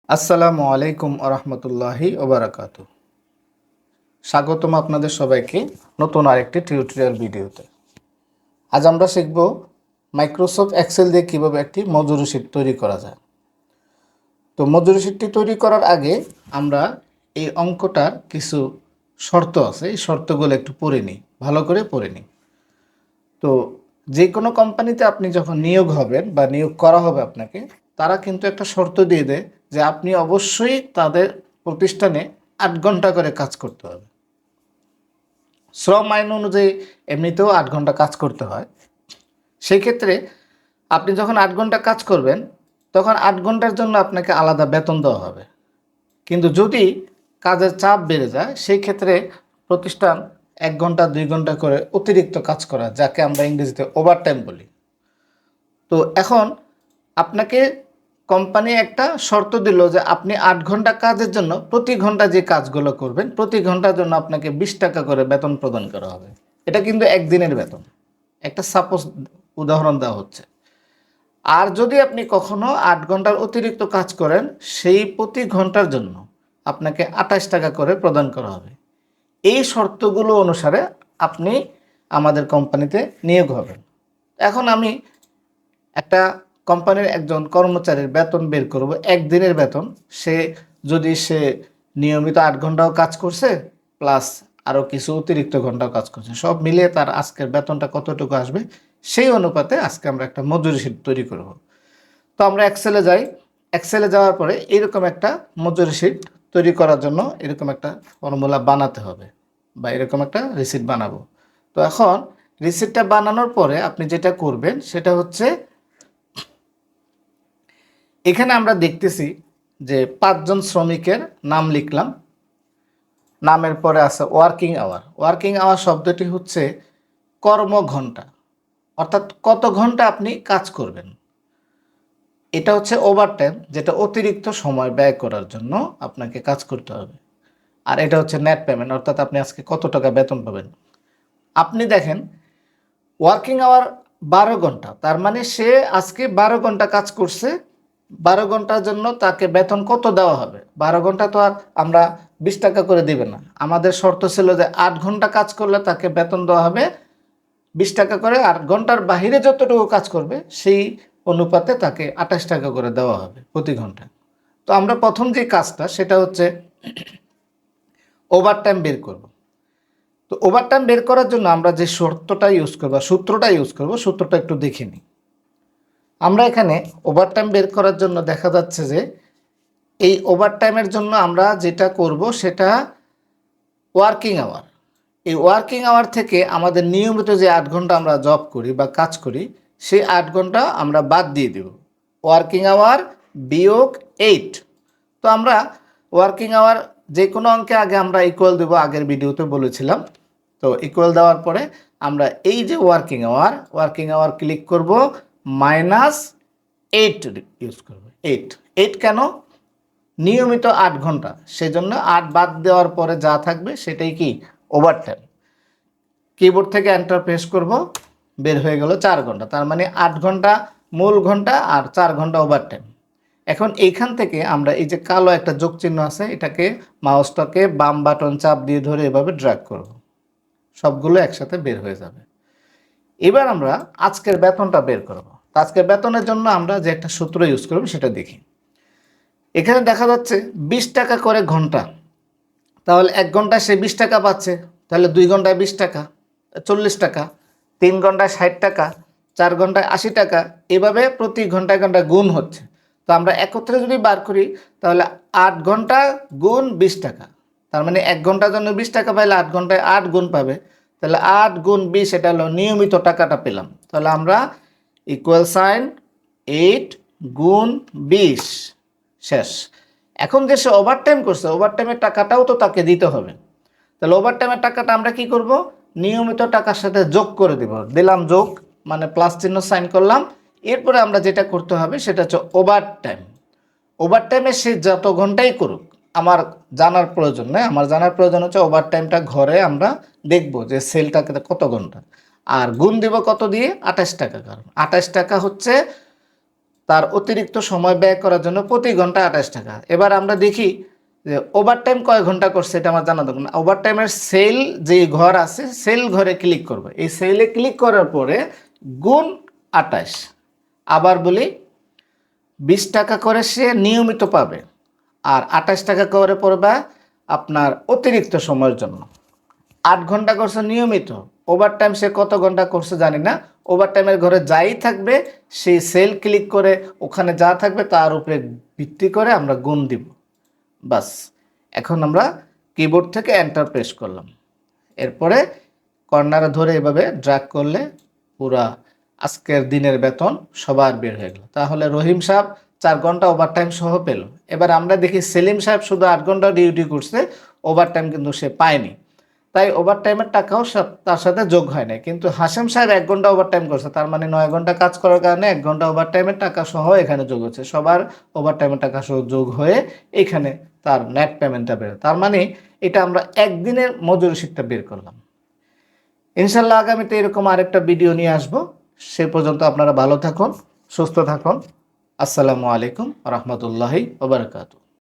আসসালামু আলাইকুম আরহামতুল্লাহি ওবারাকাতু। স্বাগতম আপনাদের সবাইকে নতুন আরেকটি টিউটোরিয়াল ভিডিওতে। আজ আমরা শিখব মাইক্রোসফট এক্সেল দিয়ে কীভাবে একটি মজুরি শীট তৈরি করা যায়। তো মজুরি শীটটি তৈরি করার আগে আমরা এই অঙ্কটার কিছু শর্ত আছে, এই শর্তগুলো একটু পড়ে নিই, ভালো করে পড়ে নিই। তো যে কোনো কোম্পানিতে আপনি যখন নিয়োগ হবেন বা নিয়োগ করা হবে আপনাকে, তারা কিন্তু একটা শর্ত দিয়ে দেয় যে আপনি অবশ্যই তাদের প্রতিষ্ঠানে ৮ ঘন্টা করে কাজ করতে হবে। শ্রম আইন অনুযায়ী এমনিতেও ৮ ঘন্টা কাজ করতে হয়। সেই ক্ষেত্রে আপনি যখন ৮ ঘন্টা কাজ করবেন, তখন ৮ ঘন্টার জন্য আপনাকে আলাদা বেতন দেওয়া হবে। কিন্তু যদি কাজের চাপ বেড়ে যায়, সেই ক্ষেত্রে প্রতিষ্ঠান ১ ঘন্টা ২ ঘন্টা করে অতিরিক্ত কাজ করা, যাকে আমরা ইংরেজিতে ওভারটাইম বলি। তো এখন আপনাকে কোম্পানি একটা শর্ত দিল যে আপনি ৮ ঘন্টা কাজের জন্য প্রতি ঘন্টা যে কাজগুলো করবেন, প্রতি ঘন্টার জন্য আপনাকে ২০ টাকা করে বেতন প্রদান করা হবে। এটা কিন্তু একদিনের বেতন। একটা সাপোজ উদাহরণ দেওয়া হচ্ছে। আর যদি আপনি কখনো ৮ ঘন্টার অতিরিক্ত কাজ করেন, সেই প্রতি ঘন্টার জন্য আপনাকে ২৮ টাকা করে প্রদান করা হবে। এই শর্তগুলো অনুসারে আপনি আমাদের কোম্পানিতে নিয়োগ হবেন। এখন আমি একটা কোম্পানির একজন কর্মচারীর বেতন বের করব, একদিনের বেতন। সে নিয়মিত ৮ ঘন্টাও কাজ করছে, প্লাস আরও কিছু অতিরিক্ত ঘন্টাও কাজ করছে, সব মিলিয়ে তার আজকের বেতনটা কতটুকু আসবে, সেই অনুপাতে আজকে আমরা একটা মজুরি শীট তৈরি করব। তো আমরা এক্সেলে যাই। এক্সেলে যাওয়ার পরে এরকম একটা মজুরি শীট তৈরি করার জন্য এরকম একটা ফর্মুলা বানাতে হবে, বা এরকম একটা রিসিট বানাবো। তো এখন রিসিটটা বানানোর পরে আপনি যেটা করবেন সেটা হচ্ছে, এখানে আমরা দেখতেছি যে ৫ জন শ্রমিকের নাম লিখলাম। নামের পরে আছে ওয়ার্কিং আওয়ার। ওয়ার্কিং আওয়ার শব্দটি হচ্ছে কর্মঘণ্টা, অর্থাৎ কত ঘন্টা আপনি কাজ করবেন। এটা হচ্ছে ওভারটাইম, যেটা অতিরিক্ত সময় ব্যয় করার জন্য আপনাকে কাজ করতে হবে। আর এটা হচ্ছে নেট পেমেন্ট, অর্থাৎ আপনি আজকে কত টাকা বেতন পাবেন। আপনি দেখেন ওয়ার্কিং আওয়ার ১২ ঘন্টা, তার মানে সে আজকে ১২ ঘন্টা কাজ করছে। ১২ ঘন্টার জন্য তাকে বেতন কত দেওয়া হবে? ১২ ঘন্টা তো আর আমরা ২০ টাকা করে দিবে না। আমাদের শর্ত ছিল যে ৮ ঘন্টা কাজ করলে তাকে বেতন দেওয়া হবে ২০ টাকা করে, আর ঘন্টার বাহিরে যতটুকু কাজ করবে সেই অনুপাতে তাকে ২৮ টাকা করে দেওয়া হবে প্রতি ঘন্টা। তো আমরা প্রথম যে কাজটা সেটা হচ্ছে ওভারটাইম বের করব। তো ওভারটাইম বের করার জন্য আমরা যে শর্তটা ইউজ করব, সূত্রটা ইউজ করব, সূত্রটা একটু দেখে নিই। আমরা এখানে ওভারটাইম বের করার জন্য দেখা যাচ্ছে যে এই ওভারটাইমের জন্য আমরা যেটা করব সেটা ওয়ার্কিং আওয়ার। এই ওয়ার্কিং আওয়ার থেকে আমাদের নিয়মিত যে ৮ ঘন্টা আমরা জব করি বা কাজ করি, সেই ৮ ঘন্টা আমরা বাদ দিয়ে দেব। ওয়ার্কিং আওয়ার বিয়োগ ৮। তো আমরা ওয়ার্কিং আওয়ার যে কোনো অঙ্কে আগে আমরা ইকুয়াল দেবো, আগের ভিডিওতে বলেছিলাম। তো ইকুয়াল দেওয়ার পরে আমরা এই যে ওয়ার্কিং আওয়ার ক্লিক করব, -8 ইউজ করব। 8 কেন? নিয়মিত ৮ ঘন্টা, সেজন্য ৮ বাদ দেওয়ার পরে যা থাকবে সেটাই কি? ওভারটাইম। কিবোর্ড থেকে এন্টার প্রেস করব, বের হয়ে গেল ৪ ঘন্টা। তার মানে ৮ ঘন্টা মূল ঘন্টা আর ৪ ঘন্টা ওভারটাইম। এখন এইখান থেকে আমরা এই যে কালো একটা যোগ চিহ্ন আছে, এটাকে মাউসটাকে বাম বাটন চাপ দিয়ে ধরে এভাবে ড্র্যাগ করব, সবগুলো একসাথে বের হয়ে যাবে। এবার আমরা আজকের বেতনটা বের করব। আজকের বেতনের জন্য আমরা যে একটা সূত্র ইউজ করব সেটা দেখি। এখানে দেখা যাচ্ছে ২০ টাকা করে ঘন্টা, তাহলে ১ ঘন্টায় সে ২০ টাকা পাচ্ছে, তাহলে ২ ঘন্টায় ২০ টাকা ৪০ টাকা, ৩ ঘন্টায় ৬০ টাকা, ৪ ঘন্টায় ৮০ টাকা, এভাবে প্রতি ঘন্টায় ঘন্টায় গুণ হচ্ছে। তো আমরা একত্রে যদি বার করি তাহলে ৮ ঘন্টা গুণ ২০ টাকা, তার মানে ১ ঘন্টার জন্য ২০ টাকা পাইলে ৮ ঘন্টায় ৮ গুণ পাবে, তাহলে ৮ গুণ ২০, এটা হলো নিয়মিত টাকাটা পেলাম। তাহলে আমরা ইকুয়াল সাইন ৮ গুণ ২০ শেষ। এখন যে সে ওভারটাইম করছে, ওভারটাইমের টাকাটাও তো তাকে দিতে হবে। তাহলে ওভারটাইমের টাকাটা আমরা কি করব? নিয়মিত টাকার সাথে যোগ করে দেব। দিলাম যোগ, মানে প্লাস চিহ্ন সাইন করলাম। এরপরে আমরা যেটা করতে হবে সেটা হচ্ছে ওভারটাইম। ওভারটাইমে সে যত ঘন্টাই করুক আমার জানার প্রয়োজন নেই। আমার জানার প্রয়োজন হচ্ছে ওভারটাইমটা ঘরে আমরা দেখব যে সেলটাকে কত ঘন্টা, আর গুণ দেব কত দিয়ে? ২৮ টাকা। কারণ ২৮ টাকা হচ্ছে তার অতিরিক্ত সময় ব্যয় করার জন্য প্রতি ঘন্টা 28 টাকা। এবার আমরা দেখি যে ওভারটাইম কয় ঘন্টা করছে এটা আমার জানা দরকার না। ওভারটাইমের সেল যে ঘর আছে সেল ঘরে ক্লিক করবে। এই সেলে ক্লিক করার পরে গুণ 28, আবার বলি 20 টাকা করে সে নিয়মিত পাবে, আর 28 টাকা করে পড়বে আপনার অতিরিক্ত সময়ের জন্য। 8 ঘন্টা করছে নিয়মিত, ওভারটাইম সে কত ঘন্টা করছে জানি না। ওভারটাইমের ঘরে যাই থাকবে সেই সেল ক্লিক করে ওখানে যা থাকবে তার উপরে ভিত্তি করে আমরা গুণ দিব। বাস, এখন আমরা কিবোর্ড থেকে এন্টার প্রেস করলাম, এরপরে কর্নারে ধরে এভাবে ড্র্যাগ করলে পুরা আজকের দিনের বেতন সবার বের হয়ে গেল। তাহলে রহিম সাহেব 4 ঘন্টা ওভারটাইম সহ পেল। এবার আমরা দেখি সেলিম সাহেব শুধু 8 ঘন্টা ডিউটি করছে, ওভারটাইম কিন্তু সে পায়নি, তাই ওভারটাইমের টাকাও তার সাথে যোগ হয় না। কিন্তু হাশেম সাহেব 1 ঘন্টা ওভারটাইম করছে, তার মানে 9 ঘন্টা কাজ করার কারণে 1 ঘন্টা ওভারটাইমের টাকা সহ এখানে যোগ হচ্ছে। সবার ওভারটাইমের টাকা সহ যোগ হয়ে এখানে তার নেট পেমেন্টটা বের। তার মানে এটা আমরা একদিনের মজুরি শীটটা বের করলাম। ইনশাল্লাহ আগামীতে এরকম আরেকটা ভিডিও নিয়ে আসবো। সে পর্যন্ত আপনারা ভালো থাকুন, সুস্থ থাকুন। আসসালামু আলাইকুম রহমতুল্লাহি ওয়া বারাকাতুহু।